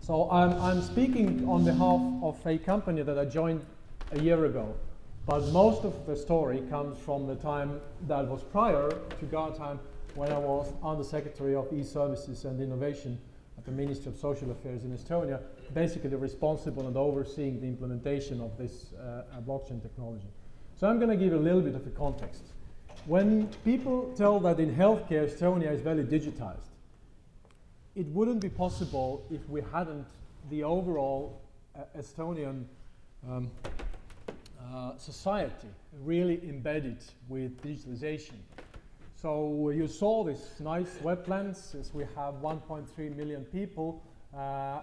So I'm speaking on behalf of a company that I joined a year ago, but most of the story comes from the time that was prior to Guardtime, when I was Undersecretary of E-Services and Innovation at the Ministry of Social Affairs in Estonia, basically responsible and overseeing the implementation of this blockchain technology. So I'm going to give a little bit of a context. When people tell that in healthcare Estonia is very digitized, it wouldn't be possible if we hadn't the overall Estonian society really embedded with digitalization. So you saw this nice wetlands, as we have 1.3 million people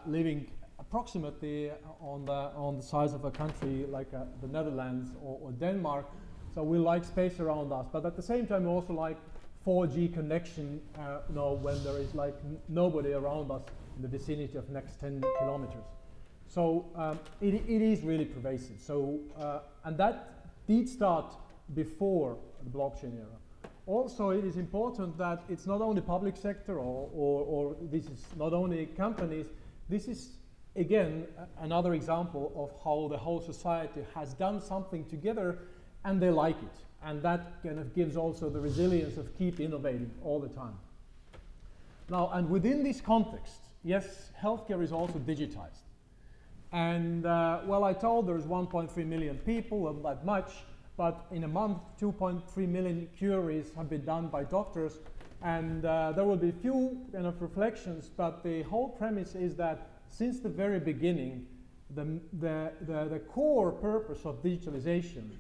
living approximately on the size of a country like the Netherlands or Denmark. So we like space around us, but at the same time we also like 4G connection, when there is like nobody around us in the vicinity of next 10 kilometers. So it is really pervasive. So and that did start before the blockchain era. Also, it is important that it's not only public sector or this is not only companies. This is again another example of how the whole society has done something together and they like it. And that kind of gives also the resilience of keep innovating all the time. Now, and within this context, yes, healthcare is also digitized. And well, I told there's 1.3 million people, not that much, but in a month, 2.3 million queries have been done by doctors. And there will be a few kind of reflections, but the whole premise is that since the very beginning, the core purpose of digitalization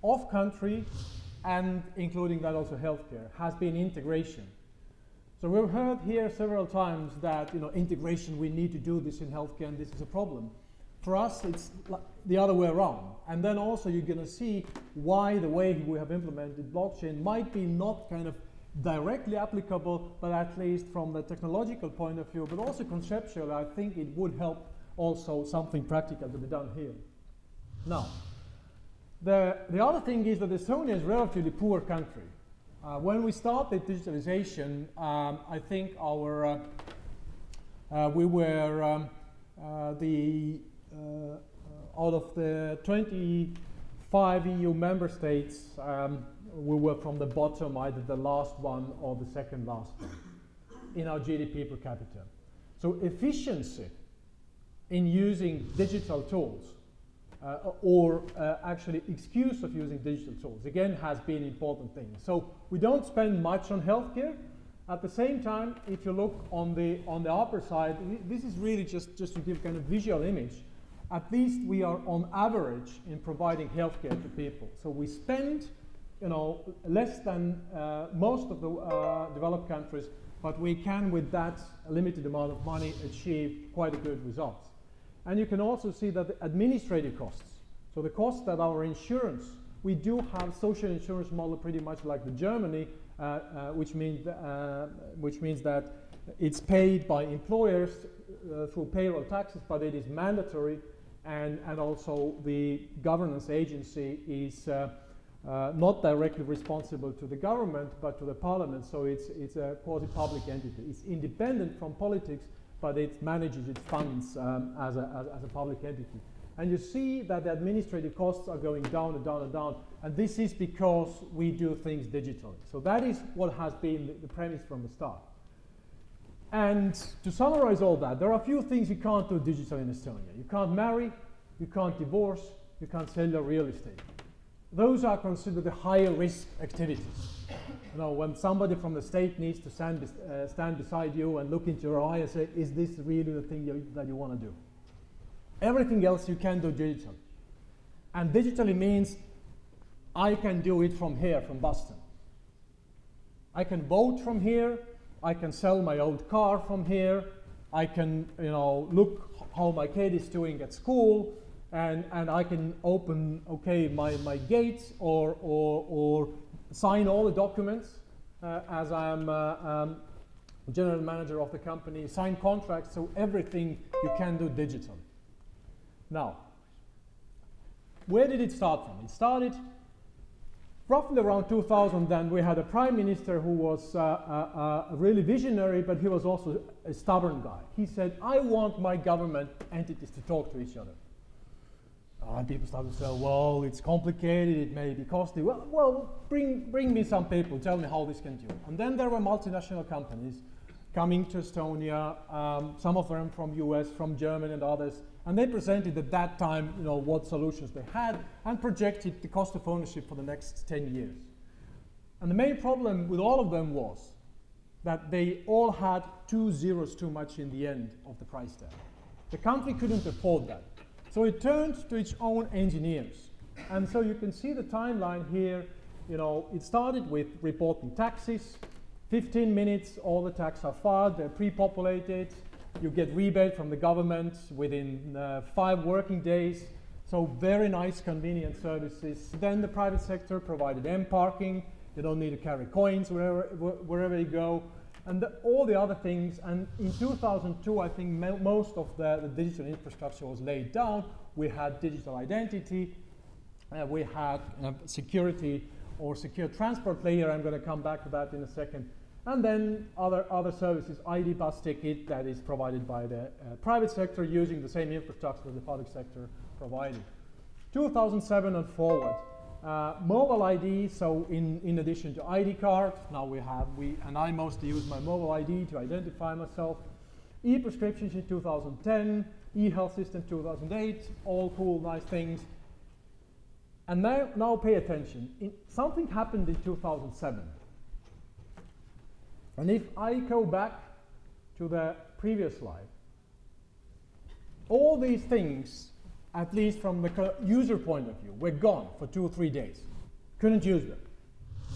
of country, and including that also healthcare, has been integration. So we've heard here several times that integration, we need to do this in healthcare and this is a problem. For us, it's the other way around. And then also you're going to see why the way we have implemented blockchain might be not kind of directly applicable, but at least from the technological point of view, but also conceptually, I think it would help also something practical to be done here. Now, the other thing is that Estonia is a relatively poor country. When we started digitalization, I think we were out of the 25 EU member states, we were from the bottom, either the last one or the second last one in our GDP per capita. So efficiency in using digital tools or actually excuse of using digital tools, again, has been an important thing. So we don't spend much on healthcare. At the same time, if you look on the upper side, this is really just to give kind of visual image. At least we are on average in providing healthcare to people. So we spend, less than most of the developed countries, but we can, with that limited amount of money, achieve quite a good results. And you can also see that the administrative costs, so the costs that our insurance, we do have social insurance model pretty much like the Germany, which means that it's paid by employers through payroll taxes, but it is mandatory, and also the governance agency is not directly responsible to the government, but to the parliament, so it's a quasi-public entity. It's independent from politics, but it manages its funds as a public entity. And you see that the administrative costs are going down and down and down, and this is because we do things digitally. So that is what has been the premise from the start. And to summarize all that, there are a few things you can't do digitally in Estonia. You can't marry, you can't divorce, you can't sell your real estate. Those are considered the higher risk activities. When somebody from the state needs to stand beside you and look into your eye and say, is this really the thing that you want to do? Everything else you can do digitally. And digitally means I can do it from here, from Boston. I can vote from here, I can sell my old car from here, I can look how my kid is doing at school, and I can open my gates or sign all the documents as I'm general manager of the company, sign contracts, so everything you can do digitally. Now, where did it start from? It started Roughly around 2000, then we had a prime minister who was really visionary, but he was also a stubborn guy. He said, I want my government entities to talk to each other. And people started to say, well, it's complicated, it may be costly. Well, bring me some people, tell me how this can do. And then there were multinational companies coming to Estonia, some of them from US, from Germany and others, and they presented at that time, what solutions they had and projected the cost of ownership for the next 10 years. And the main problem with all of them was that they all had 2 zeros too much in the end of the price tag. The country couldn't afford that. So it turned to its own engineers. And so you can see the timeline here. It started with reporting taxes. 15 minutes, all the taxes are filed, they're pre-populated. You get rebate from the government within 5 working days. So very nice, convenient services. Then the private sector provided M-parking. You don't need to carry coins wherever you go. And all the other things. And in 2002, I think most of the digital infrastructure was laid down. We had digital identity. We had security or secure transport layer. I'm going to come back to that in a second. And then other services, ID bus ticket that is provided by the private sector using the same infrastructure the public sector provided. 2007 and forward, mobile ID. So in addition to ID card, now and I mostly use my mobile ID to identify myself. E-prescriptions in 2010, EHealth system 2008, all cool, nice things. And now pay attention. Something happened in 2007. And if I go back to the previous slide, all these things, at least from the user point of view, were gone for 2 or 3 days. Couldn't use them.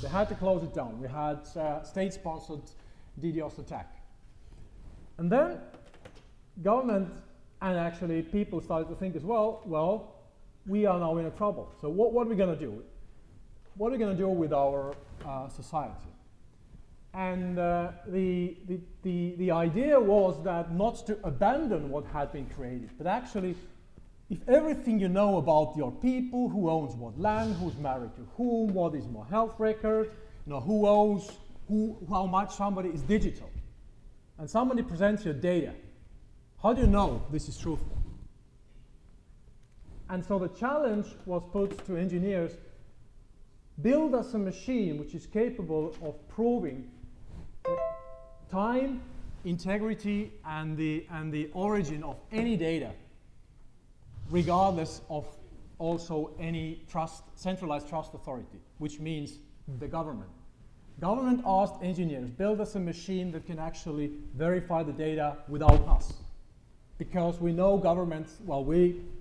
They had to close it down. We had state-sponsored DDoS attack. And then government and actually people started to think as well, we are now in a trouble. So what are we going to do? What are we going to do with our society? And the idea was that not to abandon what had been created, but actually, if everything you know about your people, who owns what land, who's married to whom, what is my health record, who owns how much somebody is digital, and somebody presents your data, how do you know this is truthful? And so the challenge was put to engineers: build us a machine which is capable of proving time, integrity, and the origin of any data, regardless of also any centralized trust authority, which means the government. Government asked engineers, build us a machine that can actually verify the data without us. Because we know governments, well,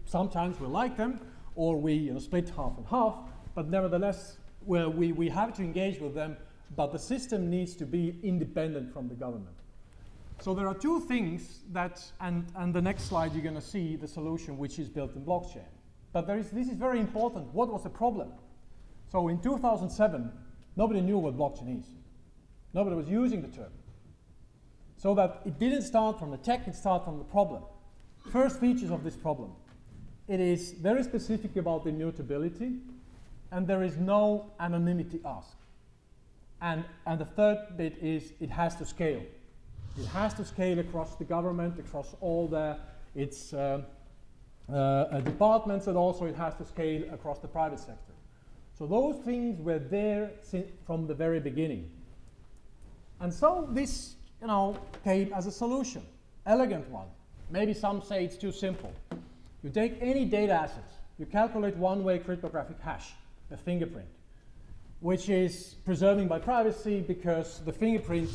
sometimes we like them, or we split half and half, but nevertheless, we have to engage with them, but the system needs to be independent from the government. So there are 2 things that, and the next slide you're going to see the solution which is built in blockchain. But this is very important. What was the problem? So in 2007, nobody knew what blockchain is. Nobody was using the term. So that it didn't start from the tech, it started from the problem. First features of this problem. It is very specific about the immutability, and there is no anonymity asked. And the third bit is it has to scale. It has to scale across the government, across all its departments, and also it has to scale across the private sector. So those things were there from the very beginning. And so this came as a solution, elegant one. Maybe some say it's too simple. You take any data assets, you calculate one-way cryptographic hash, a fingerprint, which is preserving by privacy because the fingerprint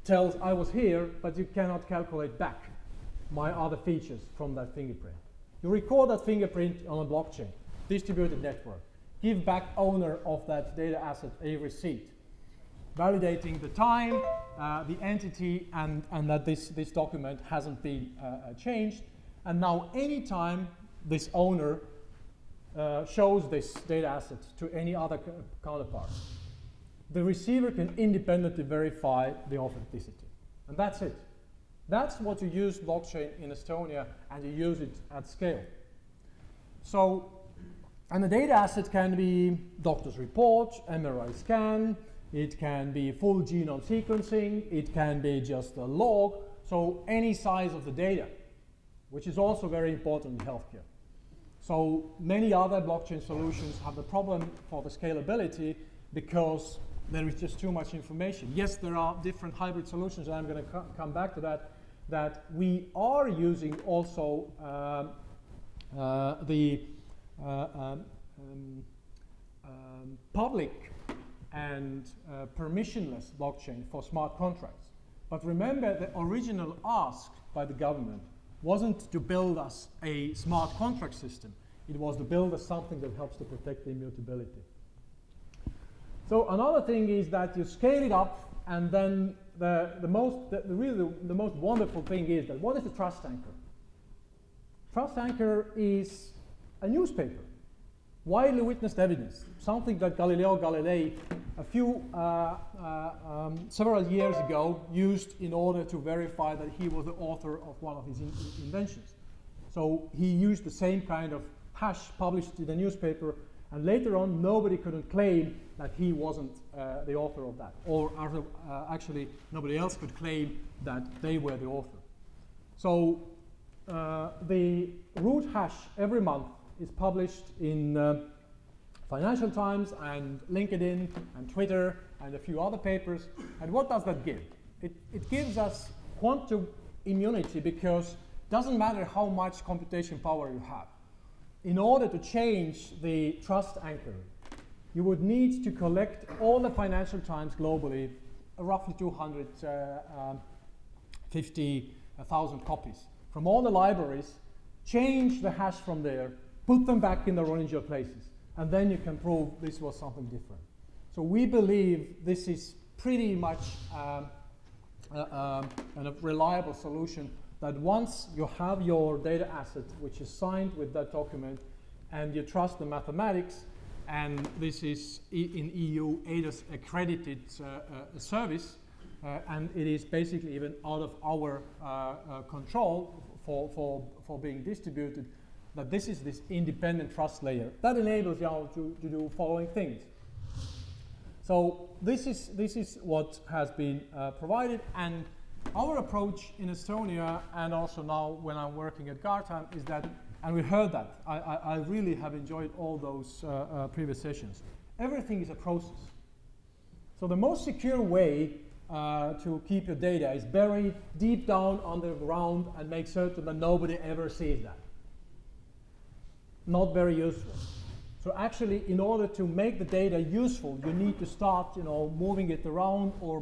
tells I was here, but you cannot calculate back my other features from that fingerprint. You record that fingerprint on a blockchain, distributed network, give back owner of that data asset a receipt, validating the time, the entity, and that this document hasn't been changed. And now anytime this owner shows this data asset to any other counterpart, the receiver can independently verify the authenticity. And that's it. That's what you use blockchain in Estonia, and you use it at scale. So And the data asset can be doctor's report, MRI scan, it can be full genome sequencing, it can be just a log, so any size of the data, which is also very important in healthcare. So many other blockchain solutions have the problem for the scalability because there is just too much information. Yes, there are different hybrid solutions, and I'm going to come back to that, that we are using also the public and permissionless blockchain for smart contracts. But remember, the original ask by the government wasn't to build us a smart contract system. It was to build us something that helps to protect the immutability. So another thing is that you scale it up, and then the most wonderful thing is that what is the trust anchor? Trust anchor is a newspaper, widely witnessed evidence, something that Galileo Galilei several years ago used in order to verify that he was the author of one of his inventions. So he used the same kind of hash published in the newspaper, and later on nobody couldn't claim that he wasn't the author of that, or actually nobody else could claim that they were the author. So the root hash every month is published in Financial Times and LinkedIn and Twitter and a few other papers. And what does that give? It gives us quantum immunity, because it doesn't matter how much computation power you have. In order to change the trust anchor, you would need to collect all the Financial Times globally, roughly 250,000 copies from all the libraries, change the hash from there, put them back in their original places, and then you can prove this was something different. So we believe this is pretty much a reliable solution, that once you have your data asset, which is signed with that document, and you trust the mathematics, and this is in EU ADAS accredited service, and it is basically even out of our control for being distributed, that this is this independent trust layer that enables you to do following things. So this is what has been provided, and our approach in Estonia, and also now when I'm working at Guardtime, is that, and we heard that, I really have enjoyed all those previous sessions. Everything is a process. So the most secure way to keep your data is buried deep down underground and make certain that nobody ever sees that. Not very useful. So actually, in order to make the data useful, you need to start, moving it around, or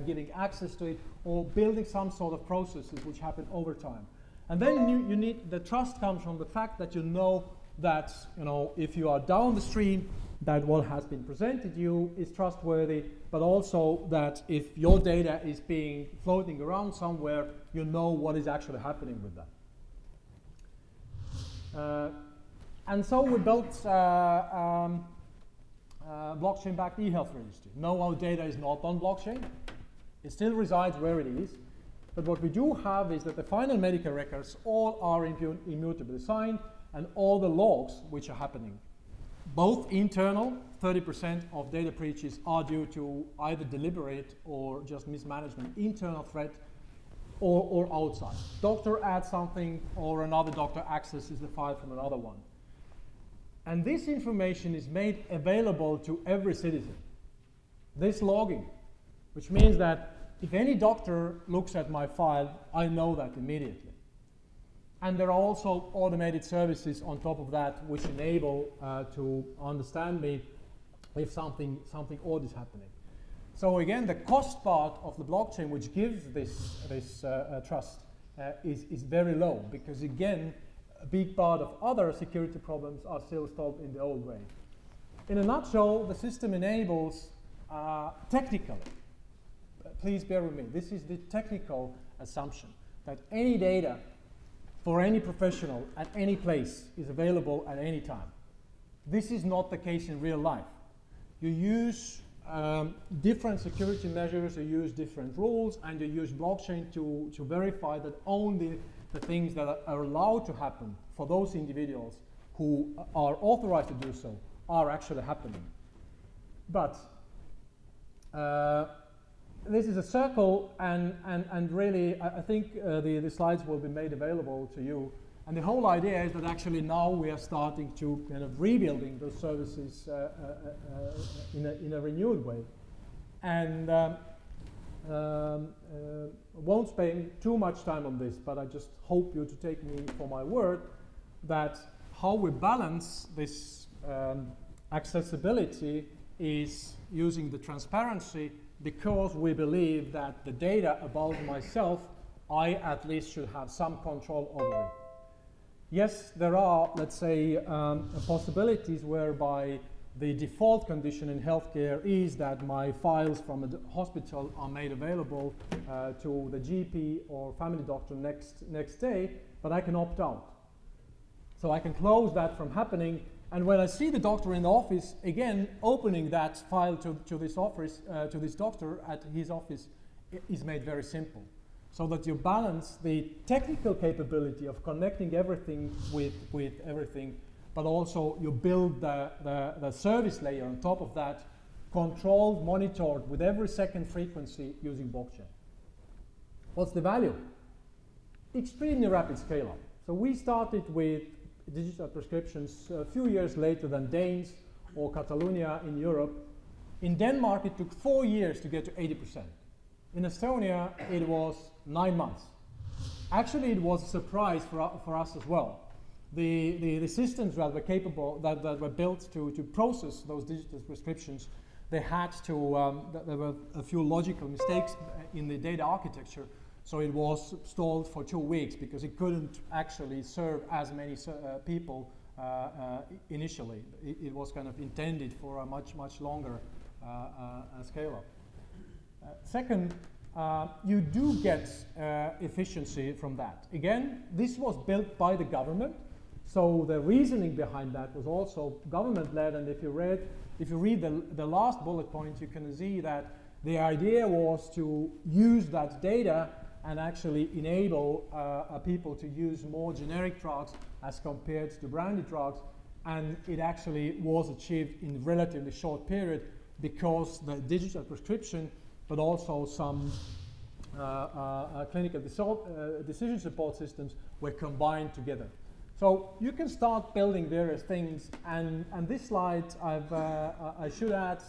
giving access to it, or building some sort of processes which happen over time. And then you need, the trust comes from the fact that you know that, if you are down the stream, that what has been presented to you is trustworthy, but also that if your data is being floating around somewhere, you know what is actually happening with that. And so we built blockchain-backed EHealth Registry. No, our data is not on blockchain. It still resides where it is. But what we do have is that the final medical records all are immutably signed, and all the logs which are happening, both internal, 30% of data breaches are due to either deliberate or just mismanagement, internal threat, or outside. Doctor adds something, or another doctor accesses the file from another one. And this information is made available to every citizen. This logging, which means that if any doctor looks at my file, I know that immediately. And there are also automated services on top of that which enable to understand me if something odd is happening. So again, the cost part of the blockchain, which gives this trust, is very low, because again, a big part of other security problems are still solved in the old way. In a nutshell, the system enables technically, please bear with me, this is the technical assumption, that any data for any professional at any place is available at any time. This is not the case in real life. You use different security measures, you use different rules, and you use blockchain to verify that only the things that are allowed to happen for those individuals who are authorized to do so are actually happening. But this is a circle, and really, I think the slides will be made available to you. And the whole idea is that actually now we are starting to kind of rebuilding those services in a renewed way. And won't spend too much time on this, but I just hope you to take me for my word that how we balance this accessibility is using the transparency, because we believe that the data about myself, I at least should have some control over it. Yes, there are, let's say, possibilities whereby the default condition in healthcare is that my files from a hospital are made available to the GP or family doctor next day, but I can opt out. So I can close that from happening, and when I see the doctor in the office, again, opening that file to this office, to this doctor at his office is made very simple. So that you balance the technical capability of connecting everything with everything, but also you build the service layer on top of that, controlled, monitored with every second frequency using blockchain. What's the value? Extremely rapid scale up. So we started with digital prescriptions a few years later than Danes or Catalonia in Europe. In Denmark, it took 4 years to get to 80%. In Estonia, it was 9 months. Actually, it was a surprise for us as well. The systems that were capable, that were built to process those digital prescriptions, they had to, there were a few logical mistakes in the data architecture, so it was stalled for 2 weeks because it couldn't actually serve as many people initially. It was kind of intended for a much longer scale up. Second, you do get efficiency from that. Again, this was built by the government, so the reasoning behind that was also government-led. And if you read the last bullet point, you can see that the idea was to use that data and actually enable people to use more generic drugs as compared to branded drugs. And it actually was achieved in a relatively short period because the digital prescription, but also some clinical decision support systems were combined together. So you can start building various things, and this slide I should add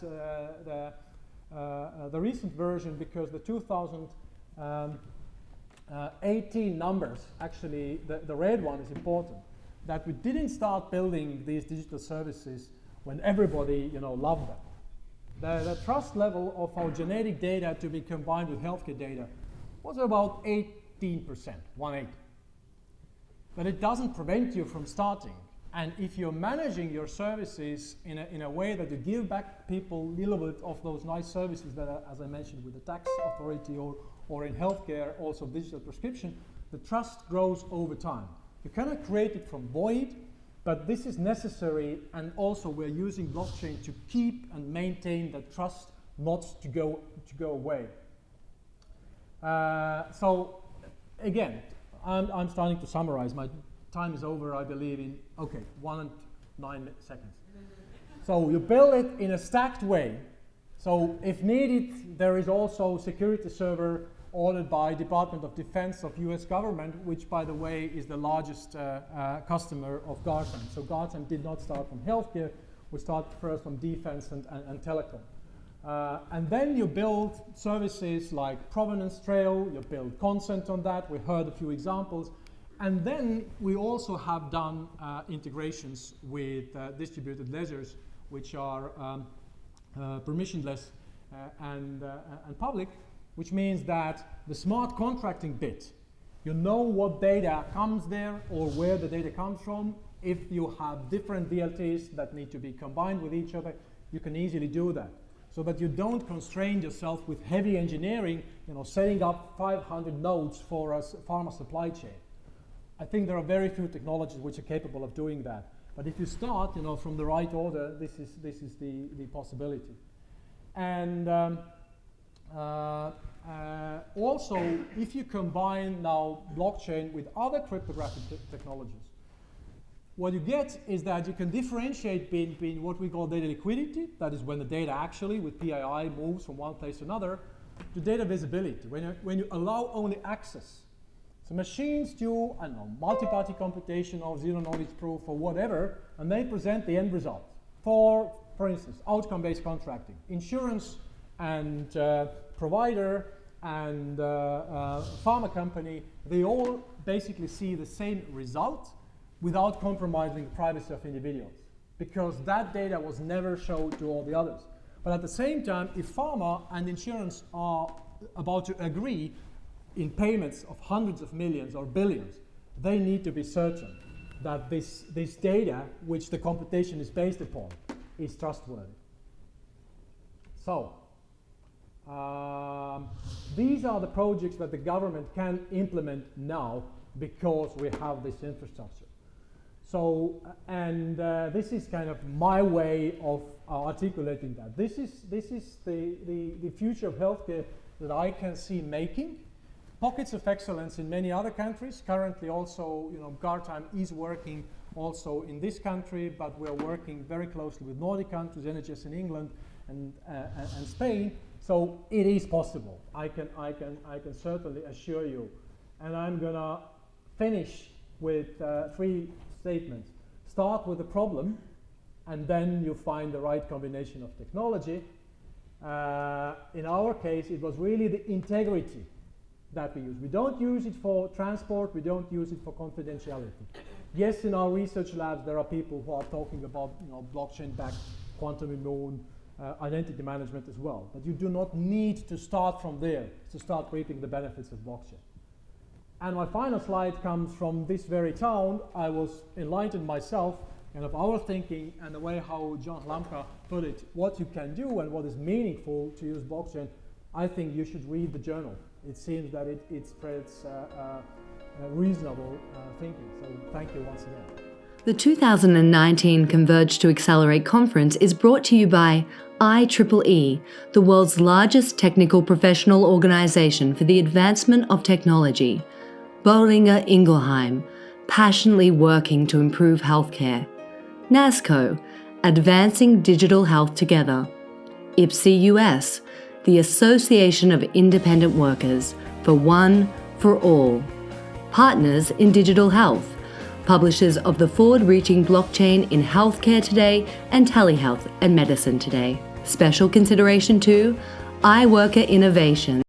the recent version, because the 2018 numbers, actually the red one is important, that we didn't start building these digital services when everybody loved them. The trust level of our genetic data to be combined with healthcare data was about 18%, 1/8. But it doesn't prevent you from starting. And if you're managing your services in a way that you give back people a little bit of those nice services that are, as I mentioned, with the tax authority or in healthcare, also digital prescription, the trust grows over time. You cannot create it from void, but this is necessary, and also we're using blockchain to keep and maintain that trust, not to go away. So again, I'm starting to summarize. My time is over, I believe, in 1 and 9 seconds. So you build it in a stacked way. So if needed, there is also security server ordered by Department of Defense of US government, which, by the way, is the largest customer of Guardtime. So Guardtime did not start from healthcare. We started first from defense and telecom. And then you build services like provenance trail, you build consent on that. We heard a few examples. And then we also have done integrations with distributed ledgers, which are permissionless and public, which means that the smart contracting bit, you know what data comes there or where the data comes from. If you have different DLTs that need to be combined with each other, you can easily do that, so that you don't constrain yourself with heavy engineering, setting up 500 nodes for a pharma supply chain. I think there are very few technologies which are capable of doing that. But if you start, from the right order, this is the possibility. And also, if you combine now blockchain with other cryptographic technologies, what you get is that you can differentiate between what we call data liquidity, that is when the data actually with PII moves from one place to another, to data visibility, when you allow only access. So machines do, I don't know, multi-party computation or zero knowledge proof or whatever, and they present the end result. For instance, outcome-based contracting. Insurance and provider and pharma company, they all basically see the same result without compromising the privacy of individuals, because that data was never shown to all the others. But at the same time, if pharma and insurance are about to agree in payments of hundreds of millions or billions, they need to be certain that this data, which the computation is based upon, is trustworthy. So, these are the projects that the government can implement now because we have this infrastructure. So, and this is kind of my way of articulating that. This is the future of healthcare that I can see making. Pockets of excellence in many other countries. Currently also, Guardtime is working also in this country, but we're working very closely with Nordic countries, NHS in England and Spain. So it is possible. I can certainly assure you. And I'm gonna finish with 3 statements. Start with the problem, and then you find the right combination of technology. In our case, it was really the integrity that we use. We don't use it for transport, we don't use it for confidentiality. Yes, in our research labs, there are people who are talking about blockchain-backed quantum immune identity management as well. But you do not need to start from there to start reaping the benefits of blockchain. And my final slide comes from this very town. I was enlightened myself, kind of our thinking and the way how John Lamka put it, what you can do and what is meaningful to use blockchain. I think you should read the journal. It seems that it spreads reasonable thinking. So thank you once again. The 2019 Converge to Accelerate conference is brought to you by IEEE, the world's largest technical professional organization for the advancement of technology. Boehringer Ingelheim, passionately working to improve healthcare. NASCO, advancing digital health together. IPSI US, the Association of Independent Workers, for one, for all. Partners in Digital Health, publishers of the forward-reaching blockchain in Healthcare Today and Telehealth and Medicine Today. Special consideration to iWorker Innovation.